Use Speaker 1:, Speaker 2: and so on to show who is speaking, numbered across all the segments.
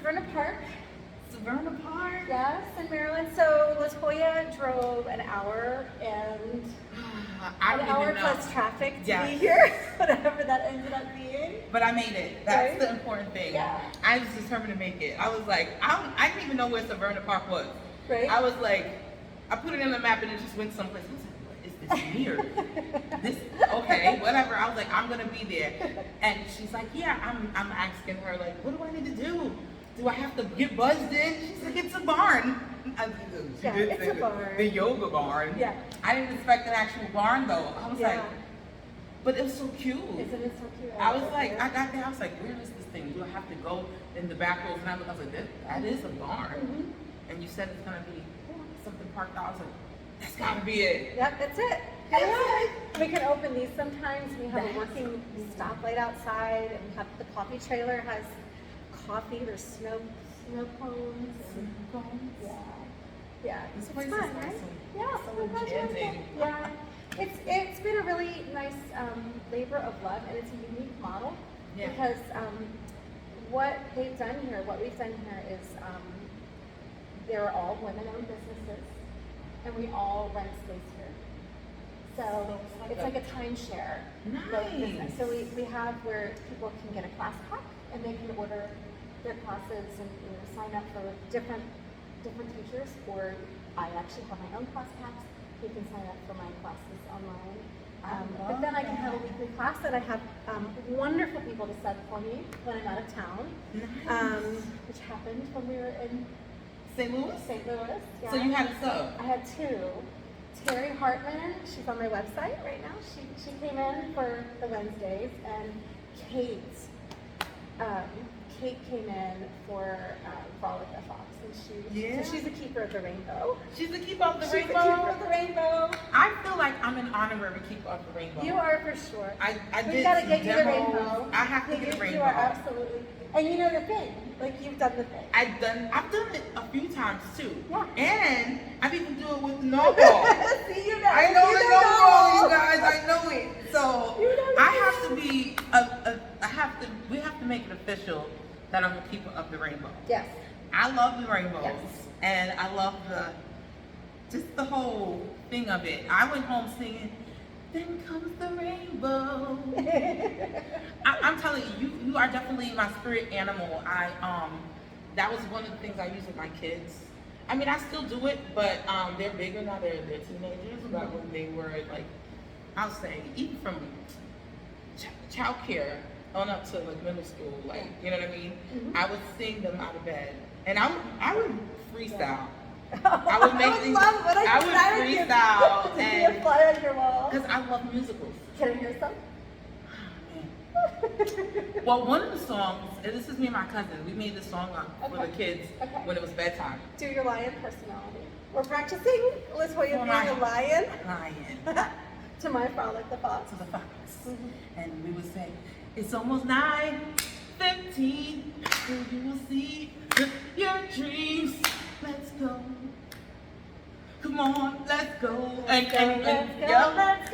Speaker 1: Severn Park.
Speaker 2: Severn Park?
Speaker 1: Yes, in Maryland. So LaToya drove an hour and
Speaker 2: I
Speaker 1: an
Speaker 2: don't
Speaker 1: hour
Speaker 2: even know.
Speaker 1: plus traffic to
Speaker 2: Yes.
Speaker 1: be here, whatever that ended up being.
Speaker 2: But I made it. That's
Speaker 1: Right?
Speaker 2: the important thing.
Speaker 1: Yeah.
Speaker 2: I was determined to make it. I was like, I didn't even know where Severn Park was.
Speaker 1: Right.
Speaker 2: I was like, I put it in the map and it just went someplace. I was like, what is this weird? Okay, whatever. I was like, I'm gonna be there. And she's like, yeah, I'm asking her, like, what do I need to do? Do I have to get buzzed in? She's like, it's a barn. She
Speaker 1: Yeah,
Speaker 2: did
Speaker 1: it's
Speaker 2: say
Speaker 1: a barn.
Speaker 2: The yoga barn.
Speaker 1: Yeah.
Speaker 2: I didn't expect an actual barn though. I was
Speaker 1: Yeah.
Speaker 2: like, but it was so cute.
Speaker 1: Isn't it so cute?
Speaker 2: I was like, I got there, I was like, where is this thing? Do I have to go in the back roads? And I was like, that is a barn.
Speaker 1: Mm-hmm.
Speaker 2: And you said it's gonna be something parked out. I was like, that's gotta be it.
Speaker 1: Yep, that's it.
Speaker 2: That's
Speaker 1: Yeah.
Speaker 2: it.
Speaker 1: We can open these sometimes. We have
Speaker 2: That's
Speaker 1: a working stoplight outside, and we have the coffee trailer has coffee. There's snow cones. Yeah, yeah.
Speaker 2: This
Speaker 1: It's
Speaker 2: place is
Speaker 1: fun,
Speaker 2: awesome.
Speaker 1: right? Yeah,
Speaker 2: So
Speaker 1: we're glad you like
Speaker 2: enchanting.
Speaker 1: it. Yeah, it's been a really nice labor of love, and it's a unique model
Speaker 2: Yeah.
Speaker 1: because what they've done here, what we've done here is they're all women-owned businesses, and we all rent space here. So it's like a timeshare like business.
Speaker 2: Nice.
Speaker 1: So we have where people can get a class pack and they can order their classes and sign up for different teachers. Or I actually have my own class packs. You can sign up for my classes online. But then I can have a weekly class that I have wonderful people to sub for me when I'm out of town, which happened when we were in
Speaker 2: St. Louis?
Speaker 1: St. Louis. Yeah.
Speaker 2: So you had a sub?
Speaker 1: I had two. Terry Hartman, she's on my website right now. She came in for the Wednesdays, and Kate came in for Frolic the Fox, and so she's the keeper of the rainbow.
Speaker 2: She's the keeper of the
Speaker 1: She's
Speaker 2: rainbow?
Speaker 1: the keeper of the rainbow.
Speaker 2: I feel like I'm an honorary keeper of the rainbow.
Speaker 1: You are for sure.
Speaker 2: I
Speaker 1: We
Speaker 2: did
Speaker 1: gotta
Speaker 2: some
Speaker 1: get you the
Speaker 2: demos.
Speaker 1: rainbow.
Speaker 2: I have to get a rainbow.
Speaker 1: You are absolutely, and you know the thing. Like you've done the thing.
Speaker 2: I've done it a few times too.
Speaker 1: Yeah.
Speaker 2: And I've even do it with the snowball.
Speaker 1: See, you know.
Speaker 2: I know
Speaker 1: you
Speaker 2: the
Speaker 1: know.
Speaker 2: snowball, you guys. I know it. So
Speaker 1: You know
Speaker 2: I
Speaker 1: it.
Speaker 2: have to be we have to make it official that I'm a keeper of the rainbow.
Speaker 1: Yes.
Speaker 2: I love the rainbows,
Speaker 1: Yes.
Speaker 2: and I love just the whole thing of it. I went home singing, "Then comes the rainbow." I'm telling you, you are definitely my spirit animal. That was one of the things I use with my kids. I mean, I still do it, but they're bigger now. They're teenagers. But when they were like, I'll say, even from child care on up to like middle school, like, you know what I mean?
Speaker 1: Mm-hmm.
Speaker 2: I would sing them out of bed, and I would freestyle. I would make things.
Speaker 1: love what
Speaker 2: I would freestyle,
Speaker 1: to be a
Speaker 2: and
Speaker 1: fly on your wall.
Speaker 2: because I love musicals.
Speaker 1: Can I hear some?
Speaker 2: Well, one of the songs, and this is me and my cousin. We made this song up for the kids when it was bedtime.
Speaker 1: Do your lion personality. We're practicing LaToya
Speaker 2: For
Speaker 1: being
Speaker 2: my
Speaker 1: a lion
Speaker 2: Lion
Speaker 1: to my Frolic the Fox.
Speaker 2: to the fox, and we would say, "It's almost 9:15. You will see your dreams. Let's go. Come on, let's go."
Speaker 1: Let's go.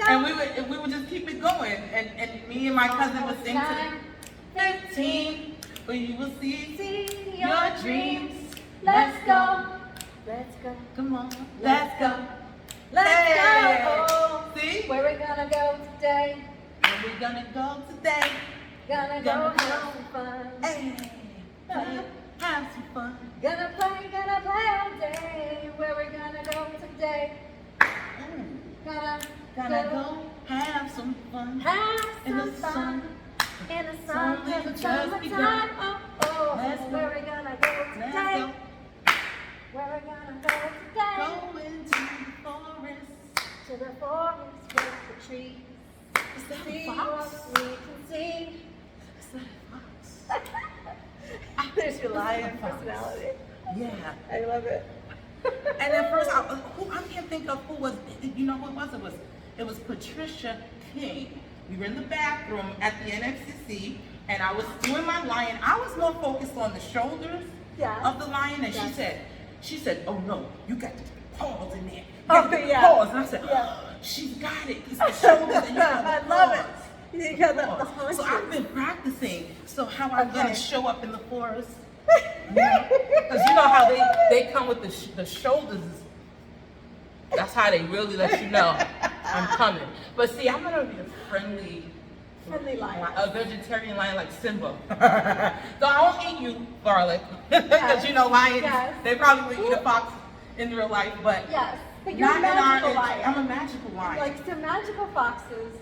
Speaker 2: And we would just keep it going. And me and my cousin would sing to 15. But you will see your dreams.
Speaker 1: Let's go. Let's go.
Speaker 2: Come on, let's go.
Speaker 1: Let's
Speaker 2: Hey.
Speaker 1: go.
Speaker 2: See?
Speaker 1: Where we gonna go today?
Speaker 2: Where we gonna go today?
Speaker 1: Gonna go have some fun.
Speaker 2: Hey, have some fun.
Speaker 1: Gonna play all day. Where we gonna go today?
Speaker 2: Gonna go have some fun.
Speaker 1: Have
Speaker 2: In the
Speaker 1: some fun.
Speaker 2: sun.
Speaker 1: In the sun,
Speaker 2: Only
Speaker 1: in the
Speaker 2: just
Speaker 1: summertime.
Speaker 2: begun.
Speaker 1: Oh,
Speaker 2: Let's go.
Speaker 1: where we gonna go
Speaker 2: Let's
Speaker 1: today?
Speaker 2: go.
Speaker 1: Where we gonna go today?
Speaker 2: Go into the forest.
Speaker 1: To the forest with the trees.
Speaker 2: Is that
Speaker 1: See
Speaker 2: a fox?
Speaker 1: what we can see.
Speaker 2: Is that a fox?
Speaker 1: There's your
Speaker 2: Is that
Speaker 1: lion
Speaker 2: a fox?
Speaker 1: personality.
Speaker 2: Yeah.
Speaker 1: I love it.
Speaker 2: And at first, I can't think of who was. You know who it was? It was Patricia King. We were in the bathroom at the NFCC, and I was doing my lion. I was more focused on the shoulders of the lion, and she said, "Oh no, you got to pause in there. You got to pause." And I said, "She's got it. It's the shoulders, and you got to
Speaker 1: I
Speaker 2: pause."
Speaker 1: love it. You got the
Speaker 2: So I've been practicing. So how I'm gonna show up in the forest Because you know how they come with the shoulders. That's how they really let you know I'm coming. But see, I'm gonna be a friendly
Speaker 1: lion,
Speaker 2: a vegetarian lion like Simba. So I won't eat you, Frolic, because you know lions.
Speaker 1: Yes.
Speaker 2: They probably would eat a fox in real life, but
Speaker 1: yes, but you're
Speaker 2: not
Speaker 1: a magical
Speaker 2: in our.
Speaker 1: lion.
Speaker 2: I'm a magical lion.
Speaker 1: Like some magical foxes.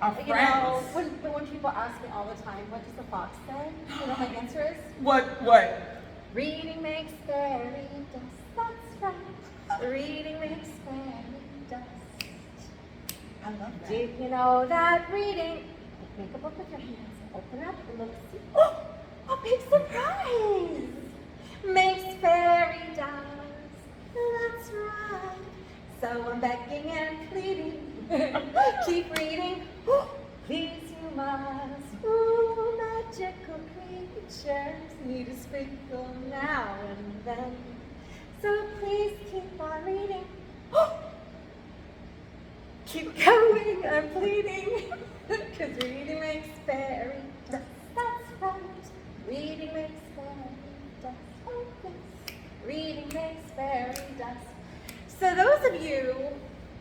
Speaker 2: Our
Speaker 1: You
Speaker 2: friends.
Speaker 1: know, when people ask me all the time, what does the fox say? You know, my answer is
Speaker 2: What?
Speaker 1: reading makes fairy dust. That's right. Reading makes fairy dust.
Speaker 2: I love that.
Speaker 1: Did you know that reading? Make a book with your hands. Open up and look. See. Oh, a big surprise! Makes fairy dust. That's right. So I'm begging and pleading. Keep reading. Please you must. Ooh, magical creatures need a sprinkle now and then. So please keep on reading. Keep going, I'm pleading. Because reading makes fairy dust. That's right. Reading makes fairy dust. Oh, yes. Reading makes fairy dust. So those of you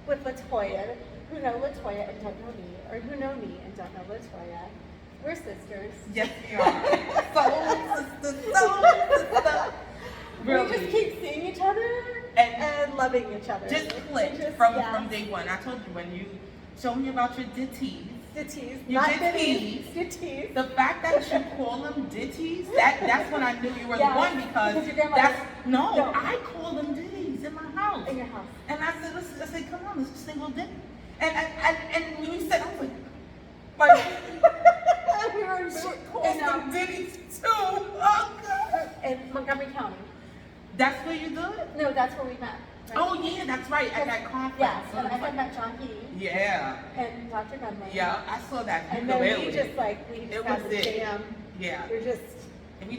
Speaker 1: with LaToya, who know LaToya and don't know me, or who know me and don't know LaToya, we're sisters.
Speaker 2: Yes, we are. Soul sister. Really.
Speaker 1: We just keep seeing each other and loving each other.
Speaker 2: Just clicked from day one. I told you when you showed me about your ditties.
Speaker 1: Ditties,
Speaker 2: Your
Speaker 1: not
Speaker 2: ditties.
Speaker 1: ditties.
Speaker 2: The fact that you call them ditties, that's when I knew you were
Speaker 1: Yes,
Speaker 2: the one because
Speaker 1: your grandmother.
Speaker 2: no, I call them ditties in my house.
Speaker 1: In your house.
Speaker 2: And I said, come on, let's just sing a ditty. And when you said, I was like
Speaker 1: we were in
Speaker 2: she calls them ditties too. Oh God.
Speaker 1: in Montgomery County.
Speaker 2: That's where you do it?
Speaker 1: No, that's where we met. Right?
Speaker 2: Oh yeah, that's right. At that conference.
Speaker 1: Yes,
Speaker 2: So
Speaker 1: and
Speaker 2: it's
Speaker 1: I had met John Key
Speaker 2: yeah.
Speaker 1: and Dr. Gunley.
Speaker 2: Yeah, I saw that.
Speaker 1: And then
Speaker 2: Ukulele.
Speaker 1: we just
Speaker 2: It
Speaker 1: got
Speaker 2: was
Speaker 1: the
Speaker 2: it.
Speaker 1: jam.
Speaker 2: Yeah.
Speaker 1: We're just,
Speaker 2: And we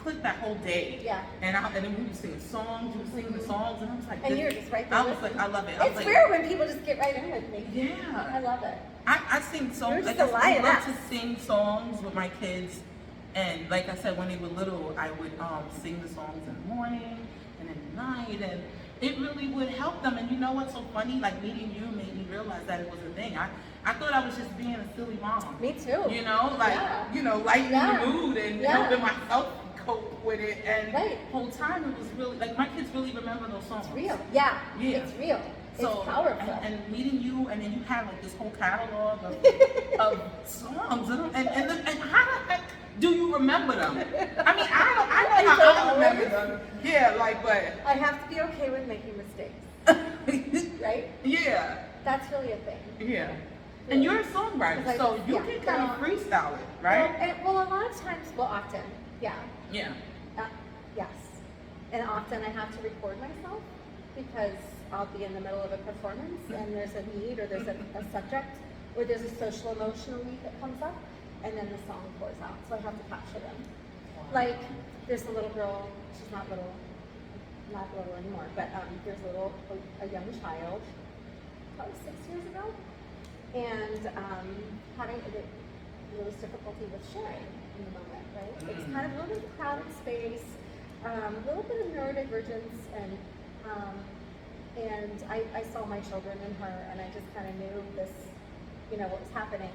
Speaker 2: clicked that whole day.
Speaker 1: yeah.
Speaker 2: And then we were singing songs, you were singing the songs, and I was like,
Speaker 1: And you were just right there
Speaker 2: I was
Speaker 1: with
Speaker 2: like,
Speaker 1: me.
Speaker 2: I love it. I was
Speaker 1: It's
Speaker 2: like,
Speaker 1: weird when people just get right in with me. I
Speaker 2: yeah.
Speaker 1: love it.
Speaker 2: I sing songs.
Speaker 1: You're
Speaker 2: Like
Speaker 1: just a
Speaker 2: I love
Speaker 1: lioness.
Speaker 2: to sing songs with my kids. And like I said, when they were little, I would sing the songs in the morning and in the night, and it really would help them. And you know what's so funny? Like meeting you made me realize that it was a thing. I thought I was just being a silly mom.
Speaker 1: Me too.
Speaker 2: You know, like lightening the mood and helping myself cope with it. And the whole time it was really like my kids really remember those songs.
Speaker 1: It's real. Yeah.
Speaker 2: Yeah.
Speaker 1: It's real.
Speaker 2: So,
Speaker 1: it's powerful.
Speaker 2: And meeting you, and then you have like this whole catalog of songs, and how the heck do you remember them? I mean, I know how I remember them. Yeah, like, but
Speaker 1: I have to be okay with making mistakes, right?
Speaker 2: Yeah.
Speaker 1: That's really a thing.
Speaker 2: Yeah. And you're a songwriter, so you can kind of freestyle it, right?
Speaker 1: Well, a lot of times, often, yeah.
Speaker 2: Yeah.
Speaker 1: Yes. And often I have to record myself because I'll be in the middle of a performance and there's a need or there's a subject or there's a social emotional need that comes up and then the song pours out. So I have to capture them. Like there's a little girl, she's not little anymore, but there's a young child, probably 6 years ago, and having there was difficulty with sharing in the moment, right? It was kind of a little bit crowded space, a little bit of neurodivergence, and I saw my children in her, and I just kind of knew this, what was happening.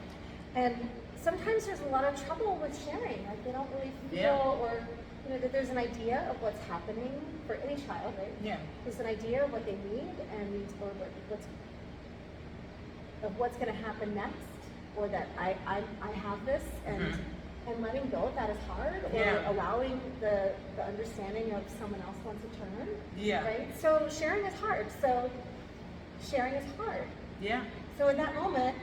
Speaker 1: And sometimes there's a lot of trouble with sharing, like they don't really feel or that there's an idea of what's happening for any child, right?
Speaker 2: Yeah.
Speaker 1: There's an idea of what they need and or what's going to happen next, or that I have this, and letting go of that is hard, or allowing the understanding of someone else wants a turn.
Speaker 2: Yeah.
Speaker 1: Right? So sharing is hard.
Speaker 2: Yeah.
Speaker 1: So in that moment,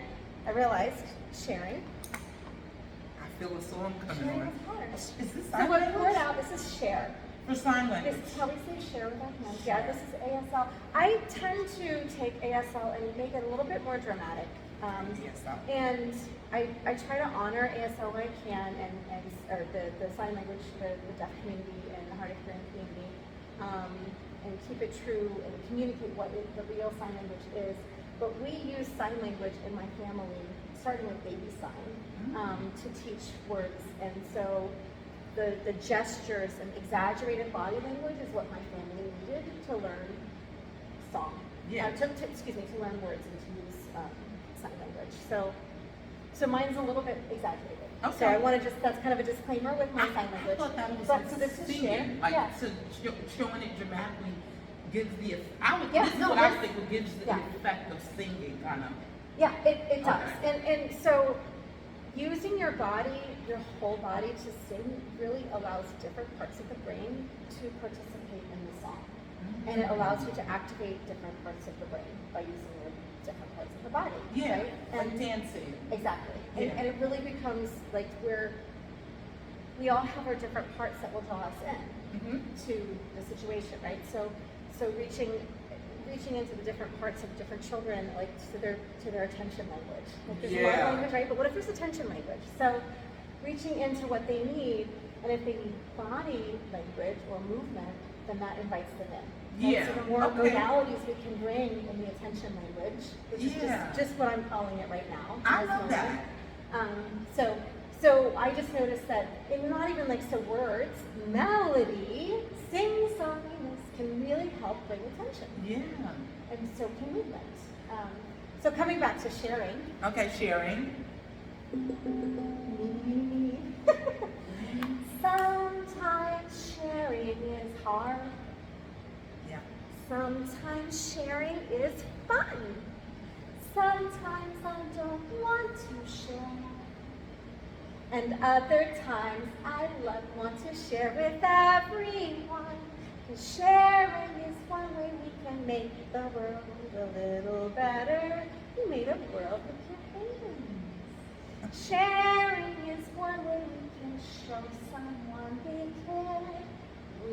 Speaker 1: I realized sharing.
Speaker 2: I feel a song coming
Speaker 1: Sharing
Speaker 2: on.
Speaker 1: is hard.
Speaker 2: Is this
Speaker 1: So
Speaker 2: sign
Speaker 1: when I
Speaker 2: language?
Speaker 1: pour it out, this is share.
Speaker 2: For sign language.
Speaker 1: This is how we say share with our hands. Yeah, this is ASL. I tend to take ASL and make it a little bit more dramatic. And I try to honor ASL when I can, or the sign language, the deaf community and the hard of hearing community, and keep it true and communicate what the real sign language is. But we use sign language in my family, starting with baby sign, to teach words. And so the gestures and exaggerated body language is what my family needed to learn song.
Speaker 2: Yeah.
Speaker 1: To learn words and to use sign language. So mine's a little bit exaggerated.
Speaker 2: Okay.
Speaker 1: So I want to that's kind of a disclaimer with my sign language.
Speaker 2: I thought that was
Speaker 1: But so this is share.
Speaker 2: singing, like
Speaker 1: Yeah.
Speaker 2: showing it dramatically gives the.
Speaker 1: Yeah,
Speaker 2: this is
Speaker 1: no,
Speaker 2: what I
Speaker 1: this-
Speaker 2: think gives the
Speaker 1: yeah.
Speaker 2: effect of singing, kind of.
Speaker 1: Yeah, it does.
Speaker 2: Okay.
Speaker 1: And so using your body, your whole body to sing really allows different parts of the brain to participate in the song. And it allows you to activate different parts of the brain by using your different parts of the body.
Speaker 2: Yeah,
Speaker 1: Right?
Speaker 2: like
Speaker 1: And
Speaker 2: dancing.
Speaker 1: exactly.
Speaker 2: Yeah.
Speaker 1: And it really becomes like we all have our different parts that will draw us in
Speaker 2: Mm-hmm.
Speaker 1: to the situation, right? So reaching into the different parts of different children, like to their attention language. Like there's love
Speaker 2: Yeah.
Speaker 1: language, right? But what if there's attention language? So reaching into what they need, and if they need body language or movement, then that invites them in. Right?
Speaker 2: Yeah,
Speaker 1: So the more
Speaker 2: okay.
Speaker 1: modalities we can bring in the attention language, which is
Speaker 2: Yeah.
Speaker 1: just what I'm calling it right now.
Speaker 2: I
Speaker 1: this
Speaker 2: love
Speaker 1: moment.
Speaker 2: that.
Speaker 1: So I just noticed that in not even like words, melody, sing-songiness can really help bring attention,
Speaker 2: Yeah.
Speaker 1: and so can movement. So coming back to sharing,
Speaker 2: Okay, sharing.
Speaker 1: sometimes sharing is hard.
Speaker 2: Yeah.
Speaker 1: Sometimes sharing is fun. Sometimes I don't want to share. And other times I want to share with everyone. 'Cause sharing is one way we can make the world a little better. You made a world with your hands. Sharing is one way we can show someone we care. We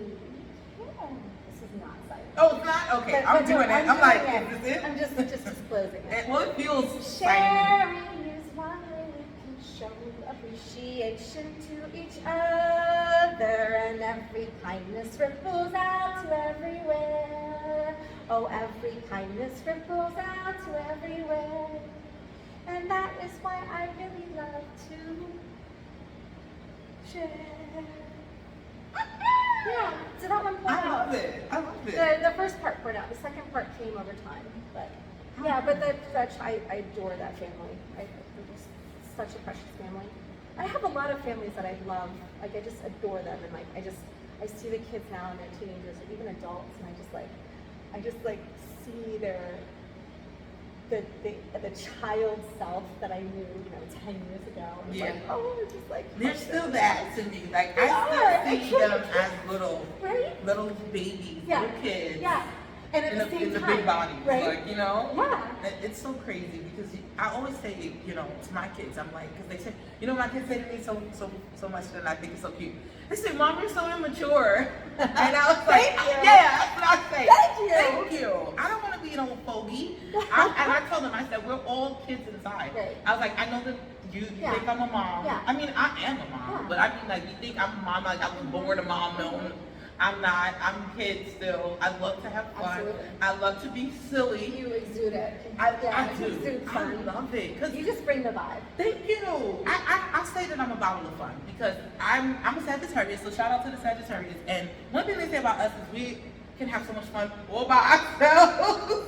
Speaker 1: care. This is not silent.
Speaker 2: Oh, it's not? Okay, I'm doing it. I'm like, is this it?
Speaker 1: I'm just disclosing it.
Speaker 2: Well, it feels
Speaker 1: Sharing is one way we can show appreciation to each other, and every kindness ripples out to everywhere. Oh, every kindness ripples out to everywhere. And that is why I really love to share. Yeah, so that one poured
Speaker 2: I
Speaker 1: out.
Speaker 2: love it. I love it.
Speaker 1: The first part poured out. The second part came over time. But yeah, but I adore that family. They're just such a precious family. I have a lot of families that I love. Like I just adore them, and like I see the kids now and they're teenagers or even adults, and I just see the child self that I knew, 10 years ago. And
Speaker 2: Yeah.
Speaker 1: like, oh, it's just like
Speaker 2: They're still that to me. Like
Speaker 1: They are.
Speaker 2: I still see
Speaker 1: They
Speaker 2: them
Speaker 1: truly
Speaker 2: as
Speaker 1: right?
Speaker 2: little babies,
Speaker 1: Yeah.
Speaker 2: little kids.
Speaker 1: Yeah. And at
Speaker 2: In
Speaker 1: the
Speaker 2: the,
Speaker 1: same
Speaker 2: in the
Speaker 1: time,
Speaker 2: big bodies,
Speaker 1: right?
Speaker 2: like,
Speaker 1: Yeah.
Speaker 2: It's so crazy because I always say, to my kids, I'm like, because they say, my kids say to me so much that I think it's so cute. They say, "Mom, you're so immature," and I was like,
Speaker 1: Thank you.
Speaker 2: "Yeah, that's what I say."
Speaker 1: Thank you.
Speaker 2: Thank you. I don't want to be an old fogey. And I told them, I said, we're all kids inside.
Speaker 1: Right.
Speaker 2: I was like, I know that you
Speaker 1: Yeah.
Speaker 2: think I'm a mom.
Speaker 1: Yeah.
Speaker 2: I mean, I am a mom,
Speaker 1: Yeah.
Speaker 2: but I mean, like, you think I'm a mom, like I was born a mom. No, I'm not. I'm a kid still. I love to have fun.
Speaker 1: Absolutely.
Speaker 2: I love to be silly.
Speaker 1: You exude it.
Speaker 2: I
Speaker 1: you
Speaker 2: do.
Speaker 1: exude
Speaker 2: I
Speaker 1: fun.
Speaker 2: love it. Cause
Speaker 1: You just bring the vibe.
Speaker 2: thank you. I say that I'm a bottle of fun because I'm a Sagittarius. So shout out to the Sagittarius. And one thing they say about us is we can have so much fun all by ourselves.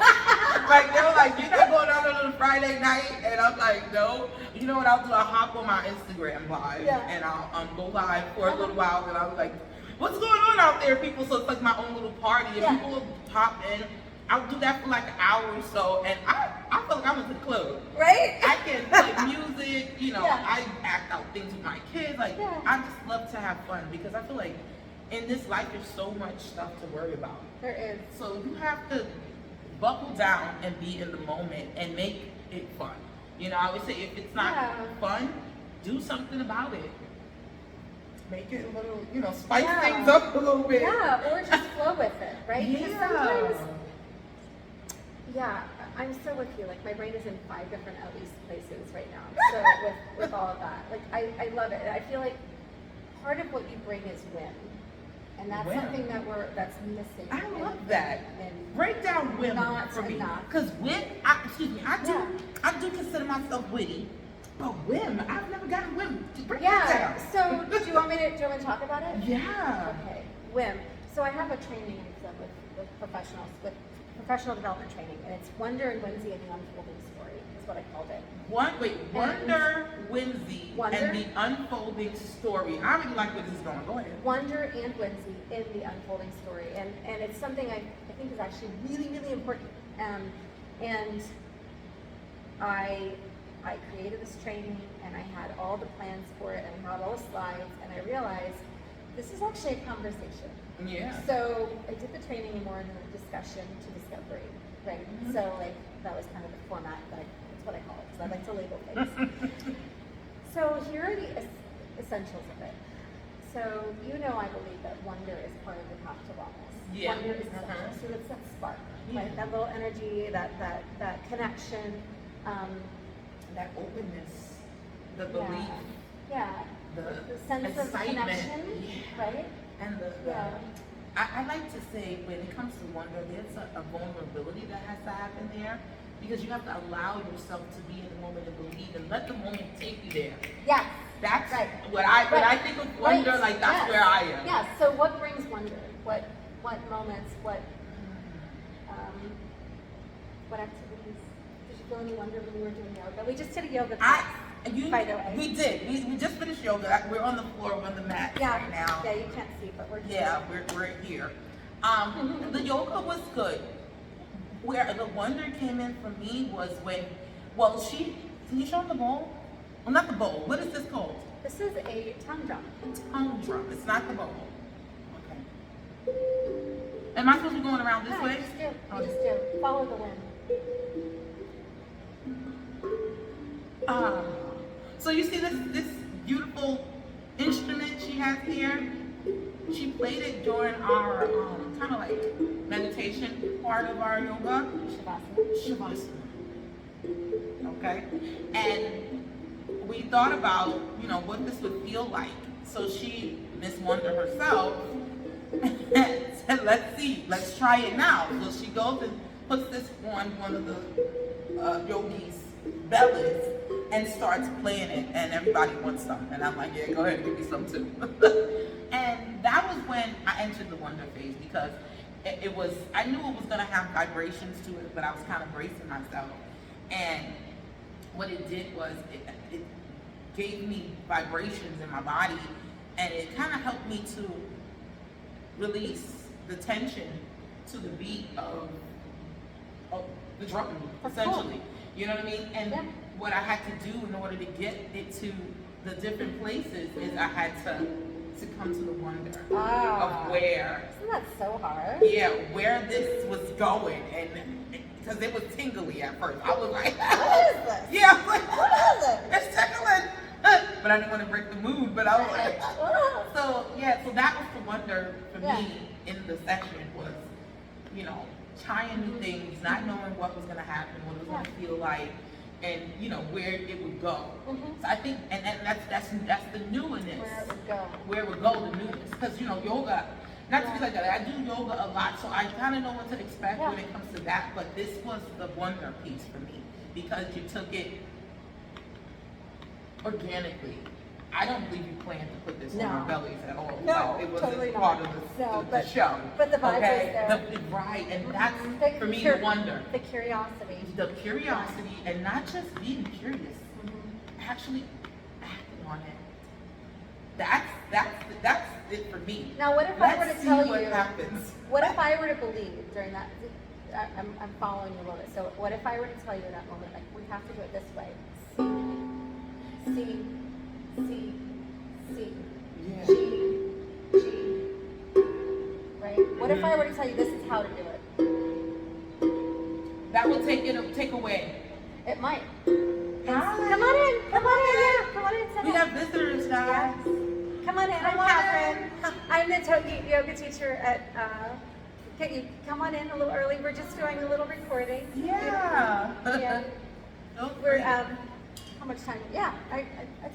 Speaker 2: Like they're like, "You're not going out on a Friday night," and I'm like, "No." You know what I'll do? I'll hop on my Instagram live and I'll go live for a little while, and I'm like, "What's going on out there, people?" So it's like my own little party, and people will pop in. I'll do that for like an hour or so, and I feel like I went to the club.
Speaker 1: Right?
Speaker 2: I can play music,
Speaker 1: Yeah.
Speaker 2: I act out things with my kids. Like, I just love to have fun because I feel like in this life there's so much stuff to worry about.
Speaker 1: There is.
Speaker 2: So you have to buckle down and be in the moment and make it fun. I always say if it's not fun, do something about it. Make it a little, spice things up a little bit.
Speaker 1: Yeah, or just flow with it, right? Because sometimes,
Speaker 2: Yeah.
Speaker 1: I'm so with you. Like my brain is in 5 different at least places right now. So with all of that, like I love it. I feel like part of what you bring is win, and that's
Speaker 2: Win.
Speaker 1: something that's missing.
Speaker 2: I love that.
Speaker 1: And
Speaker 2: Break down win
Speaker 1: Not
Speaker 2: for me.
Speaker 1: enough.
Speaker 2: Because win, I do consider myself witty. Oh, whim. I've never gotten whim. Break
Speaker 1: Yeah.
Speaker 2: that down.
Speaker 1: So do you want me to talk about it?
Speaker 2: Yeah.
Speaker 1: Okay. Whim. So I have a training with professionals with professional development training, and it's Wonder and Wimsy and the Unfolding Story is what I called it.
Speaker 2: Wonder, Wimsy,
Speaker 1: Wonder?
Speaker 2: and the Unfolding Story. I really like where this is going. Go ahead.
Speaker 1: Wonder and Wimsy in the Unfolding Story, and it's something I think is actually really, really important. And I created this training, and I had all the plans for it, and I had all the slides, and I realized this is actually a conversation.
Speaker 2: Yeah.
Speaker 1: So I did the training more in a discussion to discovery, right?
Speaker 2: Mm-hmm.
Speaker 1: So like that was kind of the format that's what I call it, because I like to label things. So here are the essentials of it. So I believe that wonder is part of the path to wellness.
Speaker 2: Yeah.
Speaker 1: Wonder is essential. So it's that spark, right? That little energy, that connection.
Speaker 2: That openness, the belief,
Speaker 1: Yeah. The sense of
Speaker 2: excitement,
Speaker 1: connection, right?
Speaker 2: and I like to say when it comes to wonder, there's a vulnerability that has to happen there, because you have to allow yourself to be in the moment and believe, and let the moment take you there.
Speaker 1: Yes.
Speaker 2: That's
Speaker 1: right.
Speaker 2: When I think of wonder,
Speaker 1: Right.
Speaker 2: like that's
Speaker 1: Yes.
Speaker 2: where I am.
Speaker 1: Yes. So what brings wonder? What moments? What activities? Did you feel any wonder when you were doing yoga? We just did a yoga class. By the way.
Speaker 2: We did. We just finished yoga. We're on the floor, we're on the mat right now.
Speaker 1: Yeah, you can't see, but we're here.
Speaker 2: Yeah, we're here. The yoga was good. Where the wonder came in for me was when, can you show them the bowl? Well, not the bowl. What is this called?
Speaker 1: This is a tongue drum.
Speaker 2: Tongue drum. It's not the bowl. Okay. Am I supposed to be going around this way?
Speaker 1: You just do. Follow the wind.
Speaker 2: So you see this beautiful instrument she has here? She played it during our kind of like meditation part of our yoga. Shavasana. Okay? And we thought about, what this would feel like. So she, Miss Wonder herself, said, let's try it now. So she goes and puts this on one of the yogis' bellies and starts playing it, and everybody wants some. And I'm like, yeah, go ahead and give me some too. And that was when I entered the wonder phase, because I knew it was gonna have vibrations to it, but I was kind of bracing myself. And what it did was it gave me vibrations in my body, and it kind of helped me to release the tension to the beat of the drum, essentially. You know what I mean? And what I had to do in order to get it to the different places is I had to come to the wonder of where.
Speaker 1: Isn't that so hard?
Speaker 2: Yeah, where this was going, and because it was tingly at first. I was like,
Speaker 1: what is this?
Speaker 2: Yeah, I was like,
Speaker 1: what is it?
Speaker 2: It's tickling. But I didn't want to break the mood, but I was like, so that was the wonder for me in the session was, trying new things, not knowing what was going to happen, what it was going to feel like, and where it would go. So I think, and that's the newness. Where it would go, the newness. Because yoga, not to be like that. I do yoga a lot, so I kind of know what to expect when it comes to that. But this was the wonder piece for me, because you took it organically. I don't believe you planned to put this on our bellies at all.
Speaker 1: No,
Speaker 2: it was
Speaker 1: totally
Speaker 2: part
Speaker 1: not.
Speaker 2: of the show.
Speaker 1: But the vibe was there.
Speaker 2: Right, and that's for me the wonder.
Speaker 1: The curiosity.
Speaker 2: The curiosity, and not just being curious, actually acting on it. That's it for me.
Speaker 1: Now, what if I were to tell you
Speaker 2: what happens?
Speaker 1: What if I were to believe during that? I'm following you a little bit. So, what if I were to tell you in that moment, like, we have to do it this way? C.
Speaker 2: Yeah.
Speaker 1: G. Right? What if I were to tell you this is how to do it?
Speaker 2: That will take away.
Speaker 1: It might.
Speaker 2: Hi.
Speaker 1: Come on in. Come on in.
Speaker 2: We have visitors, guys.
Speaker 1: Come on in. I'm Kathryn. I'm the yoga teacher at. Come on in a little early. We're just doing a little recording.
Speaker 2: Yeah.
Speaker 1: Yeah. We're how much time? Yeah, I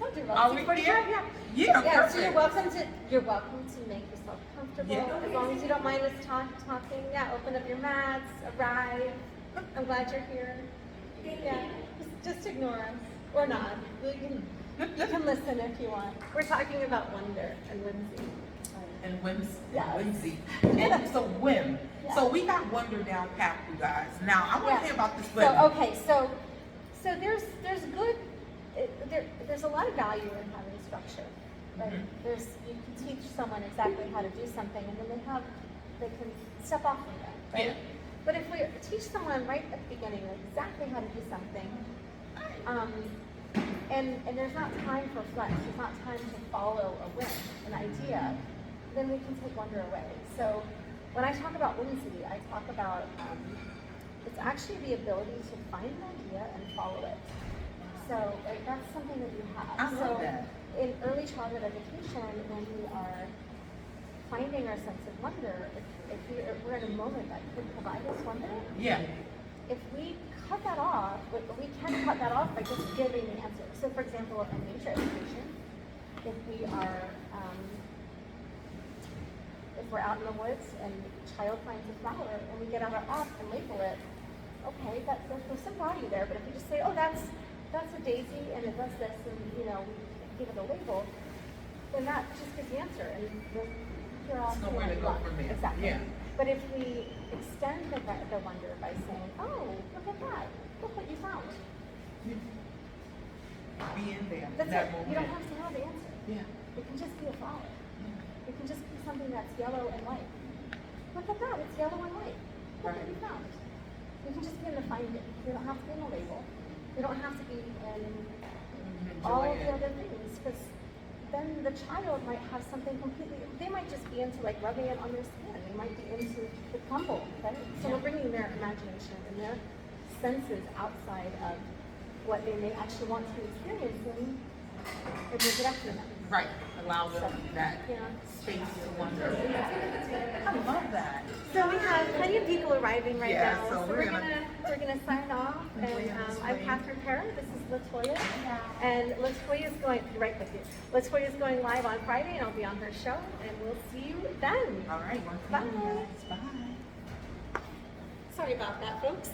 Speaker 1: told you about 6:45.
Speaker 2: Yeah, perfect.
Speaker 1: So you're welcome to make yourself comfortable, as long as you don't mind us talking. Yeah, open up your mats, arrive. I'm glad you're here. Yeah, just ignore us. Or not. You can listen if you want. We're talking about wonder and whimsy.
Speaker 2: And Wimsy.
Speaker 1: Yes.
Speaker 2: Wimsy. And so whim.
Speaker 1: Yes.
Speaker 2: So we got wonder down pat, you guys. Now I want to
Speaker 1: Yes.
Speaker 2: hear about this whim.
Speaker 1: So okay, so there's good. There's a lot of value in having structure. Right?
Speaker 2: Mhm.
Speaker 1: You can teach someone exactly how to do something, and then they can step off from that. Right?
Speaker 2: Yeah.
Speaker 1: But if we teach someone right at the beginning exactly how to do something, and there's not time for flex, there's not time to follow a whim, an idea, then we can take wonder away. So when I talk about whimsy, I talk about it's actually the ability to find an idea and follow it. So like, that's something that you have.
Speaker 2: I love that.
Speaker 1: In early childhood education, when we are finding our sense of wonder, if we're in a moment that could provide us wonder,
Speaker 2: Yeah.
Speaker 1: if we cut that off, we can cut that off by just giving the answer. So for example, in nature education, if we are, if we're out in the woods and a child finds a flower and we get out our app and label it, okay, there's some value there, but if we just say, oh, that's a daisy and it does this, and we give it a label, then that just gives the answer, and you're all
Speaker 2: There's nowhere to go from there.
Speaker 1: Exactly.
Speaker 2: Yeah.
Speaker 1: But if we extend the wonder by saying, oh, look at that, look what you found.
Speaker 2: Be in there.
Speaker 1: That's
Speaker 2: that
Speaker 1: it.
Speaker 2: moment.
Speaker 1: You don't have to have the answer.
Speaker 2: Yeah.
Speaker 1: It can just be a flower. It can just be something that's yellow and white. Look at that, it's yellow and white. Look what you found. You can just begin to find it. You don't have to be in a label. You don't have to be in all of the other things, because then the child might have something completely, they might just be into like rubbing it on their skin. They might be into the crumble, right? So we're bringing their imagination and their senses outside of what they may actually want to experience and move it up to them.
Speaker 2: Right. Allow them that
Speaker 1: Yeah.
Speaker 2: space to wonder. I love that.
Speaker 1: So we have plenty of people arriving right
Speaker 2: Yeah,
Speaker 1: now.
Speaker 2: so
Speaker 1: So
Speaker 2: we're
Speaker 1: we're gonna sign off. And I'm Kathryn Para. This is LaToya. And LaToya is going right with you. LaToya is going live on Friday, and I'll be on her show. And we'll see you then.
Speaker 2: All right.
Speaker 1: Bye.
Speaker 2: Bye.
Speaker 1: Sorry about that, folks.